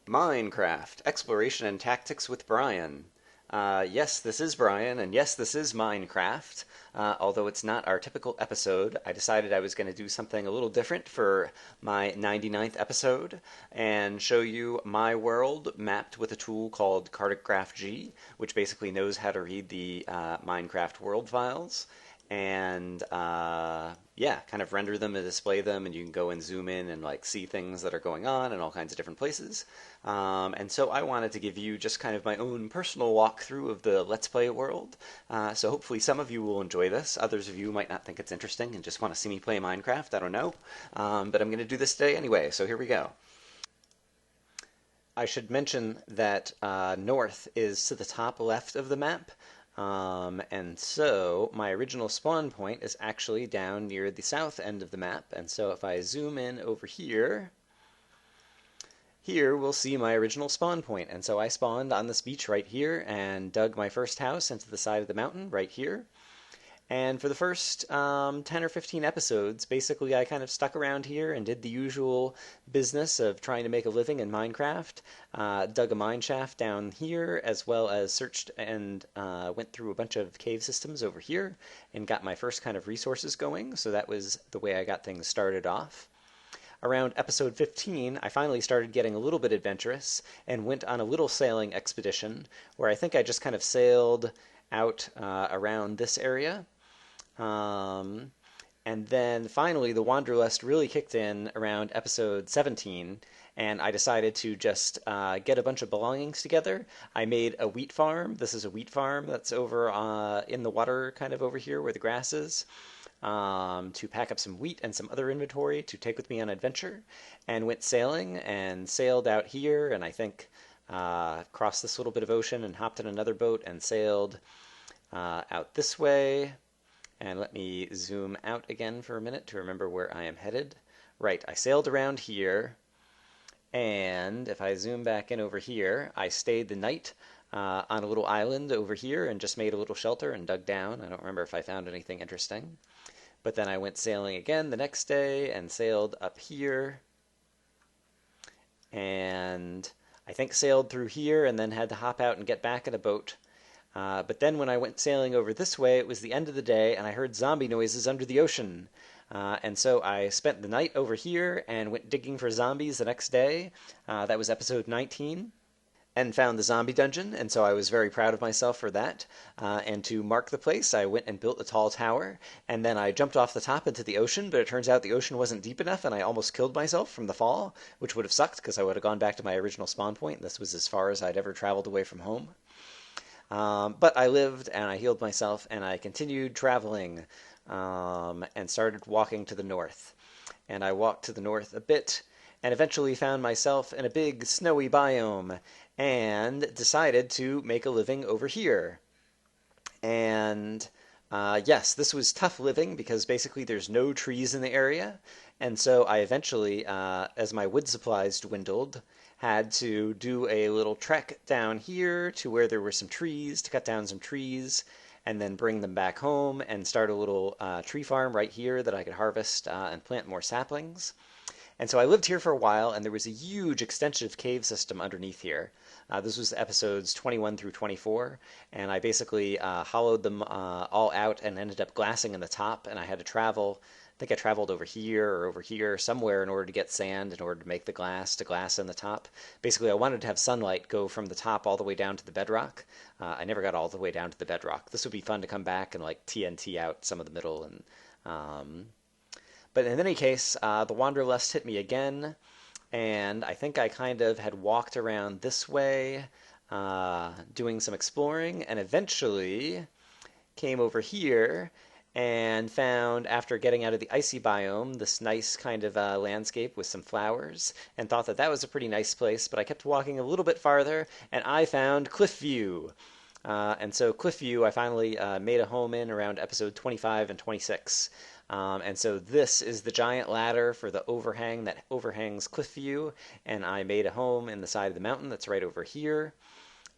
Minecraft, Exploration and Tactics with Brian. Yes, this is Brian, and yes, this is Minecraft. Although it's not our typical episode, I decided I was going to do something a little different for my 99th episode and show you my world mapped with a tool called Cartograph G, which basically knows how to read the Minecraft world files and yeah, kind of render them and display them, and you can go and zoom in and like see things that are going on in all kinds of different places. And so I wanted to give you just kind of my own personal walkthrough of the Let's Play world. So hopefully some of you will enjoy this. Others of you might not think it's interesting and just want to see me play Minecraft. I don't know. But I'm going to do this today anyway, so here we go. I should mention that north is to the top left of the map. And so my original spawn point is actually down near the south end of the map. And so if I zoom in over here, here we'll see my original spawn point. And so I spawned on this beach right here and dug my first house into the side of the mountain right here. And for the first 10 or 15 episodes, basically I kind of stuck around here and did the usual business of trying to make a living in Minecraft. Dug a mine shaft down here, as well as searched and went through a bunch of cave systems over here and got my first kind of resources going. So that was the way I got things started off. Around episode 15, I finally started getting a little bit adventurous and went on a little sailing expedition where I think I just kind of sailed out around this area. And then finally, the Wanderlust really kicked in around episode 17, and I decided to just get a bunch of belongings together. I made a wheat farm. This is a wheat farm that's over in the water, kind of over here where the grass is, to pack up some wheat and some other inventory to take with me on adventure, and went sailing and sailed out here, and I think crossed this little bit of ocean and hopped in another boat and sailed out this way. And let me zoom out again for a minute to remember where I am headed. Right, I sailed around here, and if I zoom back in over here, I stayed the night on a little island over here and just made a little shelter and dug down. I don't remember if I found anything interesting. But then I went sailing again the next day and sailed up here. And I think sailed through here and then had to hop out and get back in a boat. But then when I went sailing over this way, it was the end of the day, and I heard zombie noises under the ocean. And so I spent the night over here and went digging for zombies the next day. That was episode 19. And found the zombie dungeon, and so I was very proud of myself for that. And to mark the place, I went and built a tall tower, and then I jumped off the top into the ocean, but it turns out the ocean wasn't deep enough, and I almost killed myself from the fall, which would have sucked because I would have gone back to my original spawn point. This was as far as I'd ever traveled away from home. But I lived and I healed myself and I continued traveling and started walking to the north. And I walked to the north a bit and eventually found myself in a big snowy biome and decided to make a living over here. And yes, this was tough living because basically there's no trees in the area. And so I eventually, as my wood supplies dwindled, had to do a little trek down here to where there were some trees, to cut down some trees, and then bring them back home and start a little tree farm right here that I could harvest and plant more saplings. And so I lived here for a while, and there was a huge extensive cave system underneath here. This was episodes 21 through 24, and I basically hollowed them all out and ended up glassing in the top, and I had to travel. I think I traveled over here or over here somewhere in order to get sand in order to make the glass in the top. Basically, I wanted to have sunlight go from the top all the way down to the bedrock. I never got all the way down to the bedrock. This would be fun to come back and like TNT out some of the middle. But in any case, the Wanderlust hit me again, and I think I kind of had walked around this way, doing some exploring, and eventually came over here and found, after getting out of the icy biome, this nice kind of landscape with some flowers, and thought that that was a pretty nice place, but I kept walking a little bit farther, and I found Cliffview. And so Cliffview I finally made a home in around episode 25 and 26. And so this is the giant ladder for the overhang that overhangs Cliffview, and I made a home in the side of the mountain that's right over here.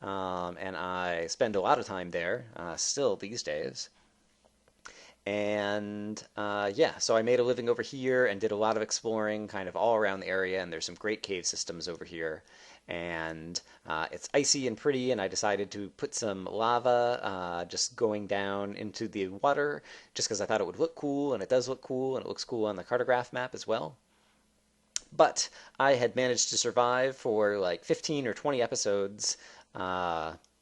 And I spend a lot of time there, still these days. And yeah, so I made a living over here and did a lot of exploring kind of all around the area, and there's some great cave systems over here. And it's icy and pretty, and I decided to put some lava just going down into the water just because I thought it would look cool, and it does look cool, and it looks cool on the cartograph map as well. But I had managed to survive for like 15 or 20 episodes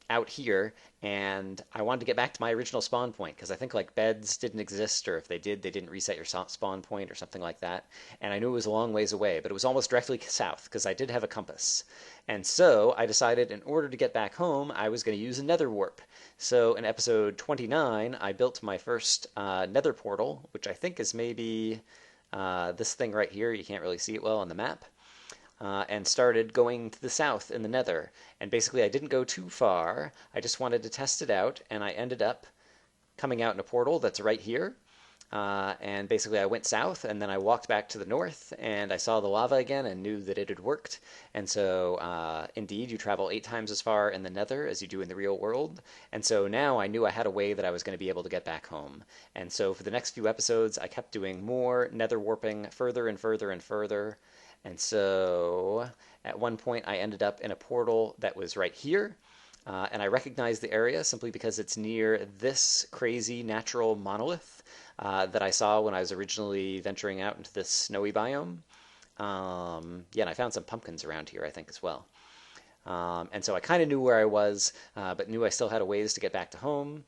out here, and I wanted to get back to my original spawn point because I think like beds didn't exist, or if they did, they didn't reset your spawn point or something like that. And I knew it was a long ways away, but it was almost directly south because I did have a compass. And so I decided in order to get back home, I was going to use a nether warp. So in episode 29, I built my first nether portal, which I think is maybe this thing right here. You can't really see it well on the map. And started going to the south in the nether. And basically, I didn't go too far. I just wanted to test it out, and I ended up coming out in a portal that's right here. And basically, I went south, and then I walked back to the north, and I saw the lava again and knew that it had worked. And so, indeed, you travel 8 times as far in the nether as you do in the real world. And so now I knew I had a way that I was going to be able to get back home. And so for the next few episodes, I kept doing more nether warping further and further and further. And so at one point I ended up in a portal that was right here. And I recognized the area simply because it's near this crazy natural monolith that I saw when I was originally venturing out into this snowy biome. Yeah, and I found some pumpkins around here, I think, as well. And so I kind of knew where I was, but knew I still had a ways to get back to home.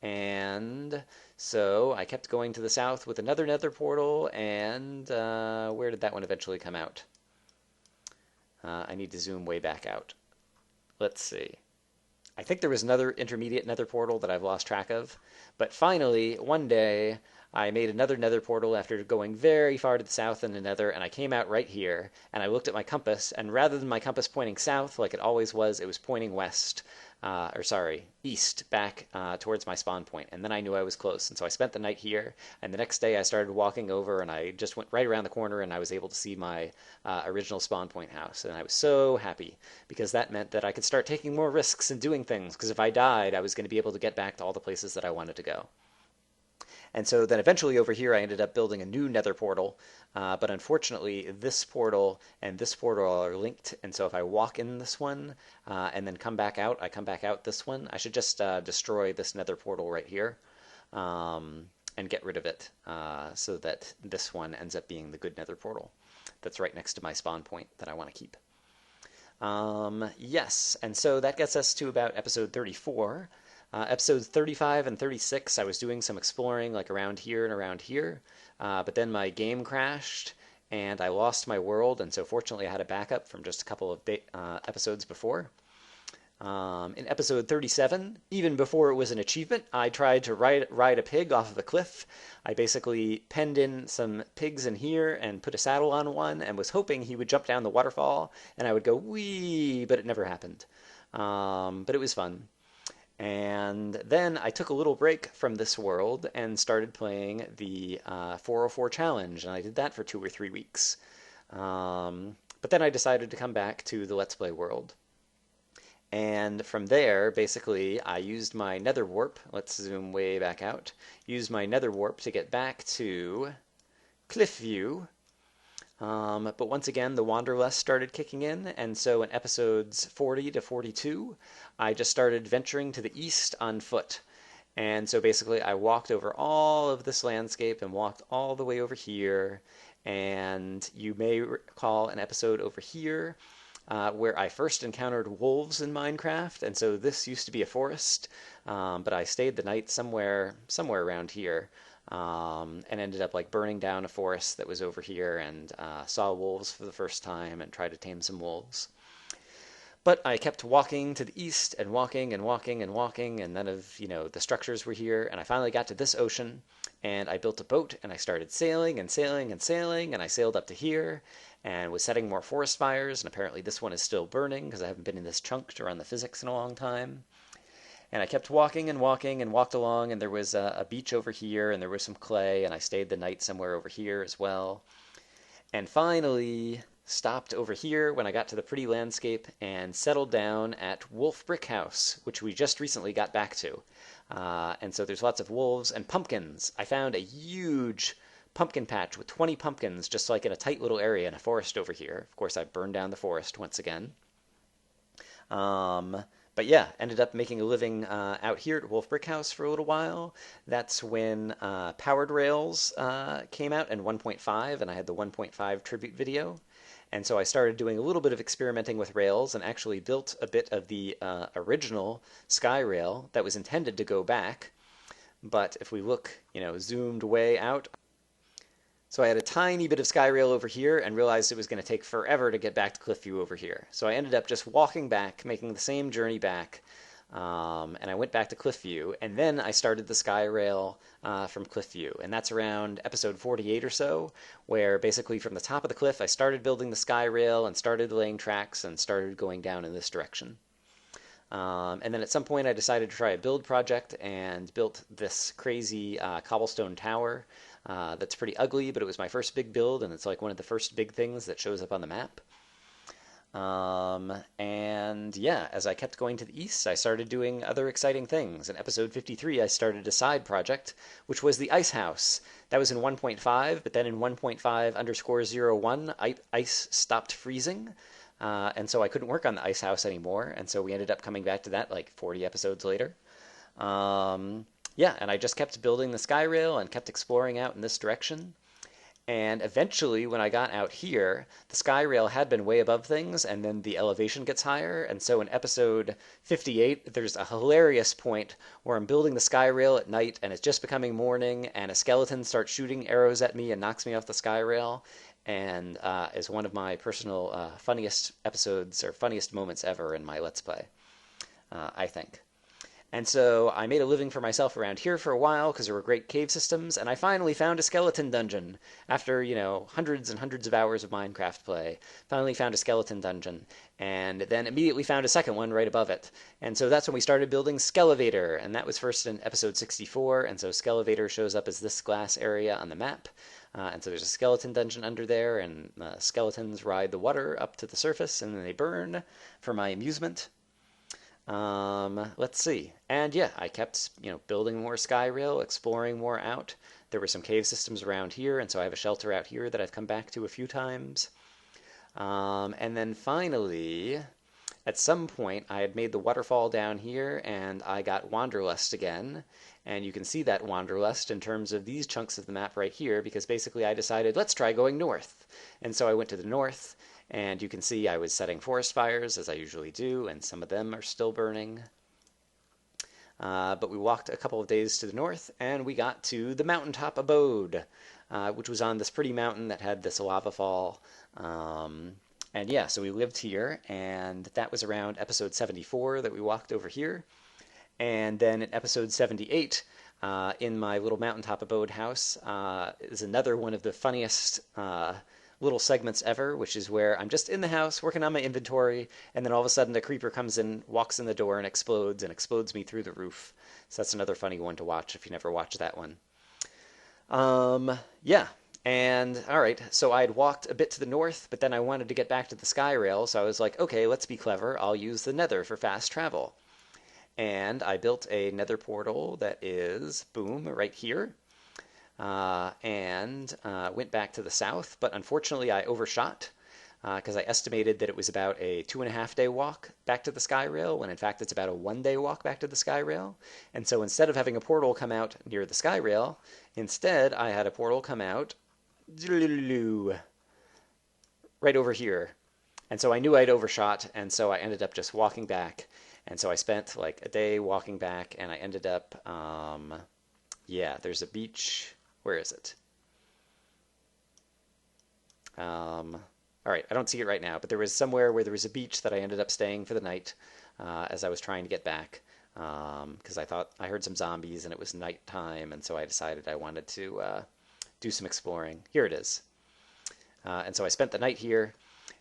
And so I kept going to the south with another nether portal, and where did that one eventually come out? I need to zoom way back out. Let's see. I think there was another intermediate nether portal that I've lost track of. But finally, one day, I made another nether portal after going very far to the south in the nether, and I came out right here, and I looked at my compass, and rather than my compass pointing south like it always was, it was pointing west. East, back towards my spawn point. And then I knew I was close. And so I spent the night here. And the next day I started walking over, and I just went right around the corner, and I was able to see my original spawn point house. And I was so happy because that meant that I could start taking more risks and doing things. Because if I died, I was going to be able to get back to all the places that I wanted to go. And so then eventually over here I ended up building a new nether portal, but unfortunately this portal and this portal are linked, and so if I walk in this one and then come back out, I come back out this one. I should just destroy this nether portal right here and get rid of it so that this one ends up being the good nether portal that's right next to my spawn point that I want to keep. Yes, and so that gets us to about episode 34. Episodes 35 and 36, I was doing some exploring like around here and around here, but then my game crashed and I lost my world, and so fortunately I had a backup from just a couple of episodes before. In episode 37, even before it was an achievement, I tried to ride a pig off of a cliff. I basically penned in some pigs in here and put a saddle on one and was hoping he would jump down the waterfall and I would go whee, but it never happened. But it was fun. And then I took a little break from this world and started playing the 404 challenge, and I did that for 2 or 3 weeks. But then I decided to come back to the Let's Play world. And from there, basically, I used my nether warp. Let's zoom way back out. Used my nether warp to get back to Cliffview. But once again, the Wanderlust started kicking in, and so in episodes 40 to 42, I just started venturing to the east on foot. And so basically, I walked over all of this landscape and walked all the way over here. And you may recall an episode over here where I first encountered wolves in Minecraft, and so this used to be a forest, but I stayed the night somewhere around here. And ended up like burning down a forest that was over here and saw wolves for the first time and tried to tame some wolves. But I kept walking to the east and walking and walking and walking, and none of, the structures were here. And I finally got to this ocean, and I built a boat, and I started sailing and sailing and sailing, and I sailed up to here and was setting more forest fires, and apparently this one is still burning because I haven't been in this chunk to run the physics in a long time. And I kept walking and walking and walked along, and there was a beach over here, and there was some clay, and I stayed the night somewhere over here as well. And finally, stopped over here when I got to the pretty landscape and settled down at Wolf Brick House, which we just recently got back to. And so there's lots of wolves and pumpkins. I found a huge pumpkin patch with 20 pumpkins just like in a tight little area in a forest over here. Of course, I burned down the forest once again. But yeah, ended up making a living out here at Wolf Brick House for a little while. That's when Powered Rails came out in 1.5, and I had the 1.5 tribute video. And so I started doing a little bit of experimenting with Rails and actually built a bit of the original SkyRail that was intended to go back. But if we look, zoomed way out, so I had a tiny bit of SkyRail over here and realized it was going to take forever to get back to Cliffview over here. So I ended up just walking back, making the same journey back, and I went back to Cliffview, and then I started the SkyRail from Cliffview, and that's around episode 48 or so, where basically from the top of the cliff I started building the SkyRail and started laying tracks and started going down in this direction. And then at some point I decided to try a build project and built this crazy cobblestone tower that's pretty ugly, but it was my first big build, and it's like one of the first big things that shows up on the map. And yeah, as I kept going to the east, I started doing other exciting things. In episode 53, I started a side project, which was the ice house. That was in 1.5, but then in 1.5_01, ice stopped freezing. And so I couldn't work on the ice house anymore, and so we ended up coming back to that like 40 episodes later. Yeah, and I just kept building the SkyRail and kept exploring out in this direction. And eventually, when I got out here, the SkyRail had been way above things, and then the elevation gets higher. And so in episode 58, there's a hilarious point where I'm building the SkyRail at night, and it's just becoming morning, and a skeleton starts shooting arrows at me and knocks me off the SkyRail. And is one of my personal funniest episodes or funniest moments ever in my Let's Play, I think. And so I made a living for myself around here for a while because there were great cave systems, and I finally found a skeleton dungeon after, hundreds and hundreds of hours of Minecraft play. Finally found a skeleton dungeon, and then immediately found a second one right above it. And so that's when we started building Skelevator, and that was first in episode 64, and so Skelevator shows up as this glass area on the map. And so there's a skeleton dungeon under there, and skeletons ride the water up to the surface, and then they burn for my amusement. Let's see. And yeah, I kept, building more SkyRail, exploring more out. There were some cave systems around here, and so I have a shelter out here that I've come back to a few times. And then finally, at some point, I had made the waterfall down here, and I got Wanderlust again. And you can see that Wanderlust in terms of these chunks of the map right here, because basically I decided, let's try going north. And so I went to the north, and you can see I was setting forest fires, as I usually do, and some of them are still burning. But we walked a couple of days to the north, and we got to the mountaintop abode, which was on this pretty mountain that had this lava fall. And yeah, so we lived here, and that was around episode 74 that we walked over here. And then in episode 78, in my little mountaintop abode house, is another one of the funniest little segments ever, which is where I'm just in the house working on my inventory, and then all of a sudden a creeper comes in, walks in the door, and explodes me through the roof. So that's another funny one to watch if you never watched that one. Yeah, and all right, so I had walked a bit to the north, but then I wanted to get back to the SkyRail, so I was like, okay, let's be clever. I'll use the nether for fast travel. And I built a nether portal that is, boom, right here. And went back to the south, but unfortunately I overshot because I estimated that it was about a 2.5-day walk back to the SkyRail, when in fact it's about a 1-day walk back to the SkyRail. And so instead of having a portal come out near the SkyRail, instead I had a portal come out right over here. And so I knew I'd overshot, and so I ended up just walking back. And so I spent like a day walking back, and I ended up, yeah, there's a beach. Where is it? All right, I don't see it right now, but there was somewhere where there was a beach that I ended up staying for the night as I was trying to get back, because I thought I heard some zombies and it was nighttime, and so I decided I wanted to do some exploring. Here it is. And so I spent the night here,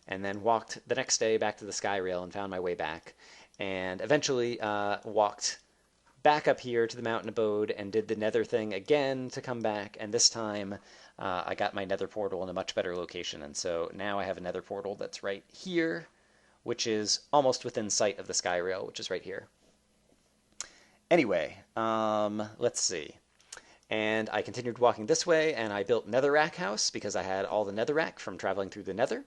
and then walked the next day back to the SkyRail and found my way back, and eventually walked back up here to the mountain abode and did the nether thing again to come back, and this time I got my nether portal in a much better location. And so now I have a nether portal that's right here, which is almost within sight of the sky rail, which is right here. Anyway, let's see. And I continued walking this way, and I built Netherrack House because I had all the Netherrack from traveling through the Nether.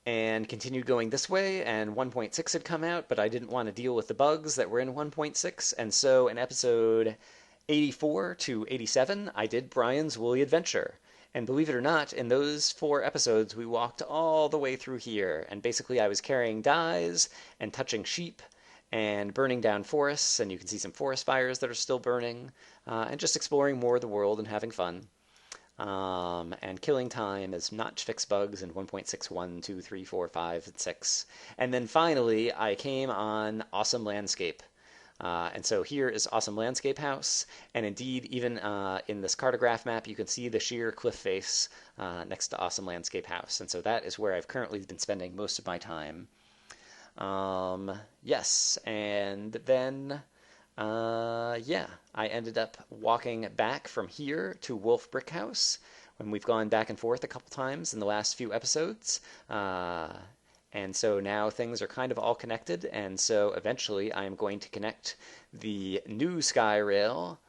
And continued going this way, and 1.6 had come out, but I didn't want to deal with the bugs that were in 1.6, and so in episode 84 to 87, I did Brian's Woolly Adventure. And believe it or not, in those 4 episodes, we walked all the way through here, and basically I was carrying dyes and touching sheep and burning down forests, and you can see some forest fires that are still burning, and just exploring more of the world and having fun. And killing time as not to fix bugs in 1.61, 2, 3, 4, 5, and 6. And then finally, I came on Awesome Landscape. And so here is Awesome Landscape House, and indeed, even in this cartograph map, you can see the sheer cliff face next to Awesome Landscape House. And so that is where I've currently been spending most of my time. Yes, and then, yeah, I ended up walking back from here to Wolf Brick House when we've gone back and forth a couple times in the last few episodes. And so now things are kind of all connected, and so eventually I'm going to connect the new sky rail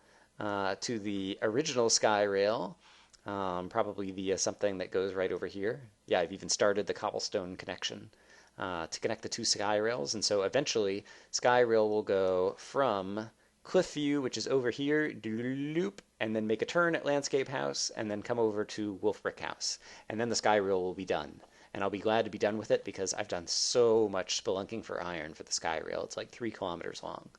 to the original sky rail, probably via something that goes right over here. Yeah, I've even started the cobblestone connection to connect the 2 sky rails, and so eventually sky rail will go from Cliffview, which is over here, loop, and then make a turn at Landscape House, and then come over to Wolf Brick House, and then the sky rail will be done. And I'll be glad to be done with it because I've done so much spelunking for iron for the sky rail. It's like 3 kilometers long.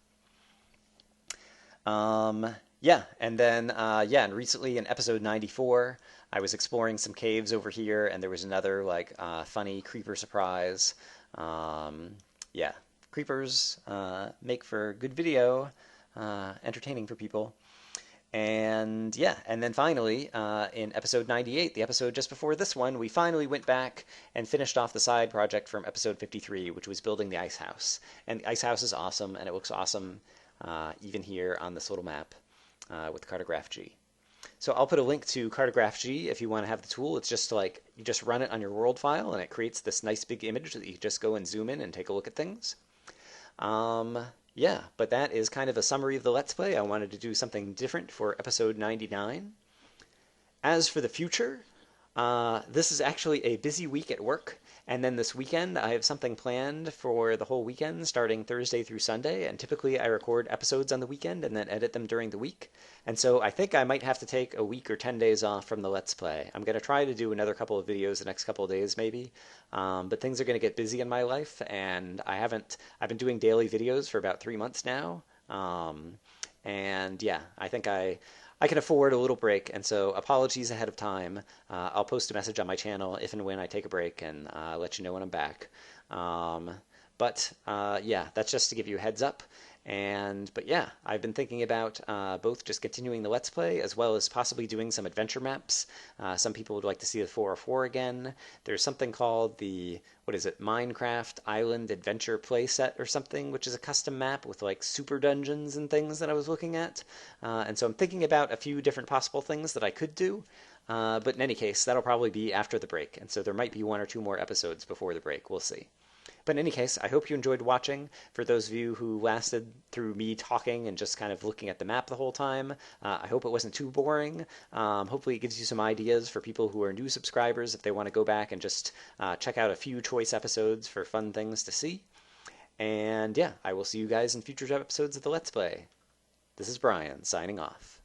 Yeah, and then, yeah, and recently in episode 94, I was exploring some caves over here, and there was another, like, funny creeper surprise. Yeah, creepers make for good video, entertaining for people. And yeah, and then finally, in episode 98, the episode just before this one, we finally went back and finished off the side project from episode 53, which was building the ice house. And the ice house is awesome, and it looks awesome even here on this little map with Cartograph G. So I'll put a link to Cartograph G if you want to have the tool. It's just like, you just run it on your world file, and it creates this nice big image that you just go and zoom in and take a look at things. Yeah, but that is kind of a summary of the Let's Play. I wanted to do something different for episode 99. As for the future, this is actually a busy week at work, and then this weekend I have something planned for the whole weekend, starting Thursday through Sunday, and typically I record episodes on the weekend and then edit them during the week. And so I think I might have to take a week or 10 days off from the Let's Play. I'm going to try to do another couple of videos the next couple of days maybe, but things are going to get busy in my life, and I've been doing daily videos for about 3 months now, and yeah, I think I can afford a little break, and so apologies ahead of time. I'll post a message on my channel if and when I take a break and let you know when I'm back. But yeah, that's just to give you a heads up. But yeah, I've been thinking about both just continuing the Let's Play as well as possibly doing some adventure maps. Some people would like to see the 404 again. There's something called the, what is it, Minecraft Island Adventure Playset or something, which is a custom map with like super dungeons and things that I was looking at. And so I'm thinking about a few different possible things that I could do. But in any case, that'll probably be after the break. And so there might be 1 or 2 more episodes before the break. We'll see. But in any case, I hope you enjoyed watching. For those of you who lasted through me talking and just kind of looking at the map the whole time, I hope it wasn't too boring. Hopefully it gives you some ideas for people who are new subscribers if they want to go back and just check out a few choice episodes for fun things to see. And yeah, I will see you guys in future episodes of the Let's Play. This is Brian, signing off.